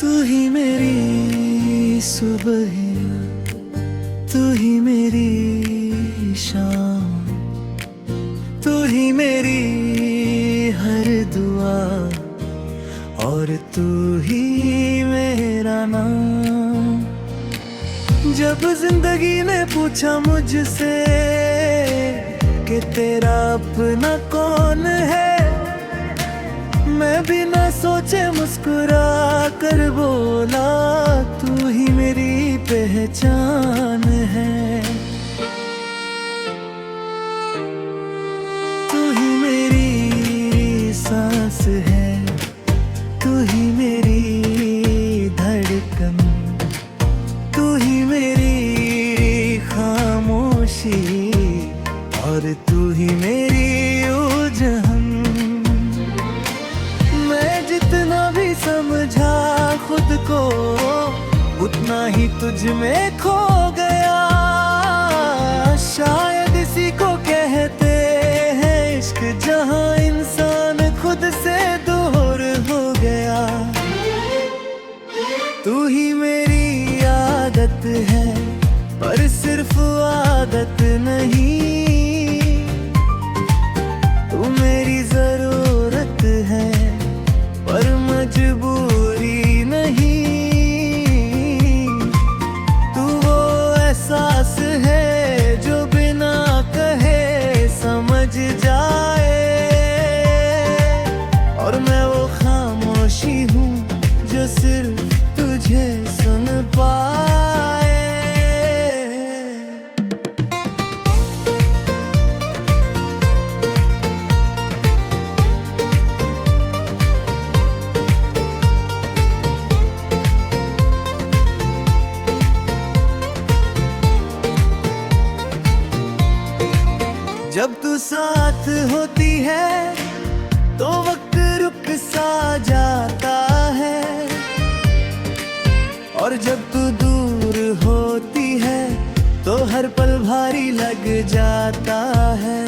तू ही मेरी सुबह है, तू ही मेरी शाम, तू ही मेरी हर दुआ और तू ही मेरा नाम। जब जिंदगी ने पूछा मुझसे कि तेरा अपना कौन है, मैं बिना सोचे मुस्कुरा कर बोला तू ही मेरी पहचान है। तू ही मेरी सांस है, तू ही मेरी धड़कन, तू ही मेरी खामोशी और तू ही मेरी उलझन। मैं जितना भी समझा खुद को उतना ही तुझ में खो गया। शायद इसी को कहते हैं इश्क, जहां इंसान खुद से दूर हो गया। तू ही मेरी आदत है पर सिर्फ आदत नहीं, तू मेरी जरूरत है पर मजबूरी नहीं। तू वो एहसास है जो बिना कहे समझ जाए, और मैं वो खामोशी हूँ जो सिर्फ तुझे सुन पाए। जब तू साथ होती है तो वक्त रुक सा जाता है, और जब तू दूर होती है तो हर पल भारी लग जाता है।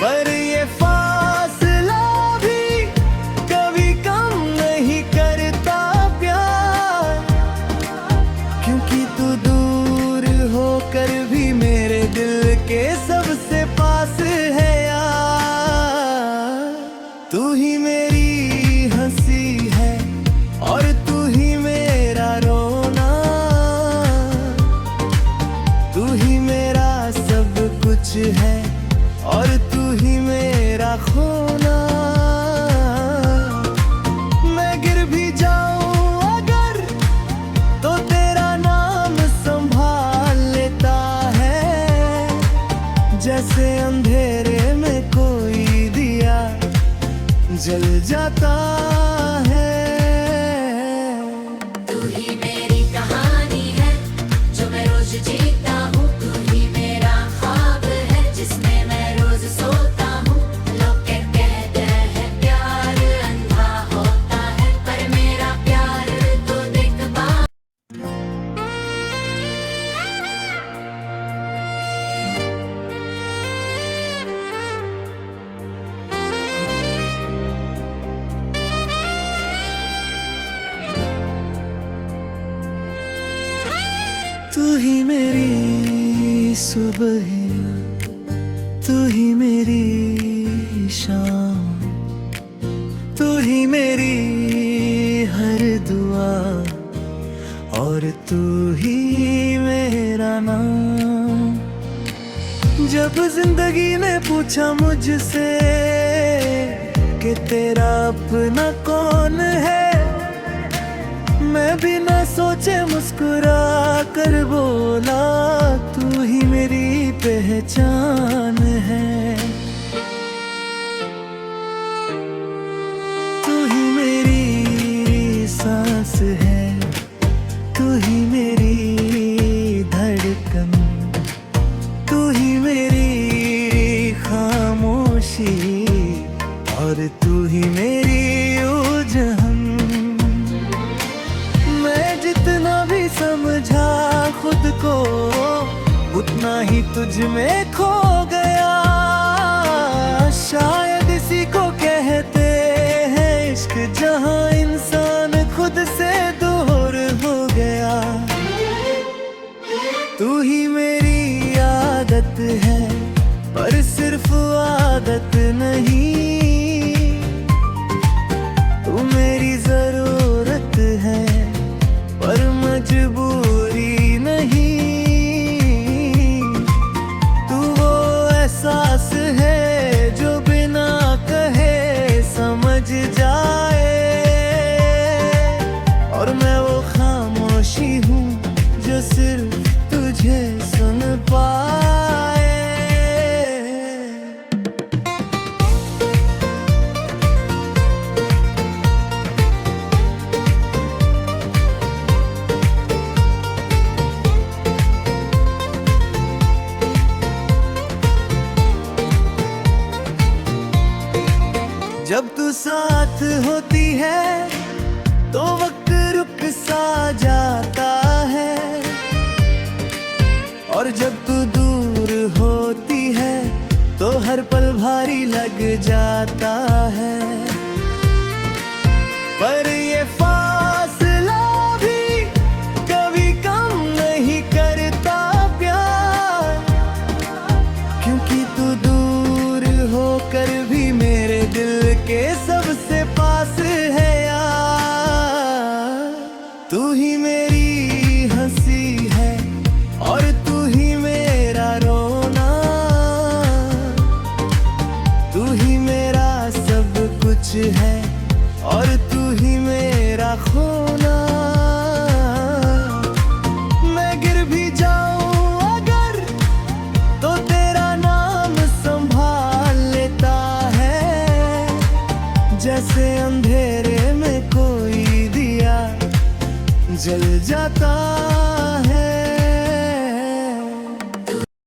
पर ये फासला भी कभी कम नहीं करता प्यार, क्योंकि तू दूर होकर भी मेरे दिल के सबसे पास है यार। तू ही मेरी हंसी है और तू ही मेरा रोना, तू ही मेरा सब कुछ है और तू ही मेरा खोना। मैं गिर भी जाऊं अगर तो तेरा नाम संभाल लेता है, जैसे अंधेरे में कोई दिया जल जाता है। तू ही मेरी कहानी है जो मैं रोज जीता हूँ, तू ही मेरा ख्वाब है जिसमें मैं रोज सोता हूँ। लोग कहते हैं प्यार अंधा होता है, पर मेरा प्यार तो देख पा। तू ही मेरी सुबह है, तू ही मेरी शाम, तू ही मेरी हर दुआ और तू ही मेरा नाम। जब जिंदगी ने पूछा मुझसे कि तेरा अपना कौन है, मैं बिना सोचे मुस्कुरा कर बोला तू ही मेरी पहचान है। तू ही मेरी सांस है, तू ही मेरी धड़कन, तू ही मेरी खामोशी और तू ही मेरी उलझन। मैं जितना भी समझा खुद को उतना ही तुझ में खो गया। शायद इसी को कहते हैं इश्क, जहां इंसान जब तू साथ होती है तो वक्त रुक सा जाता है, और जब तू दूर होती है तो हर पल भारी लग जाता है। पर ये फासला भी कभी कम नहीं करता प्यार, क्योंकि तू दूर होकर भी मेरे दिल के सबसे पास है यार। तू ही मेरी हंसी है और तू ही मेरा रोना, तू ही मेरा सब कुछ है और तू ही मेरा खोना। मैं गिर भी जाऊं अगर तो तेरा नाम संभाल लेता है, जैसे अंधेरे में कोई दिया जल जाता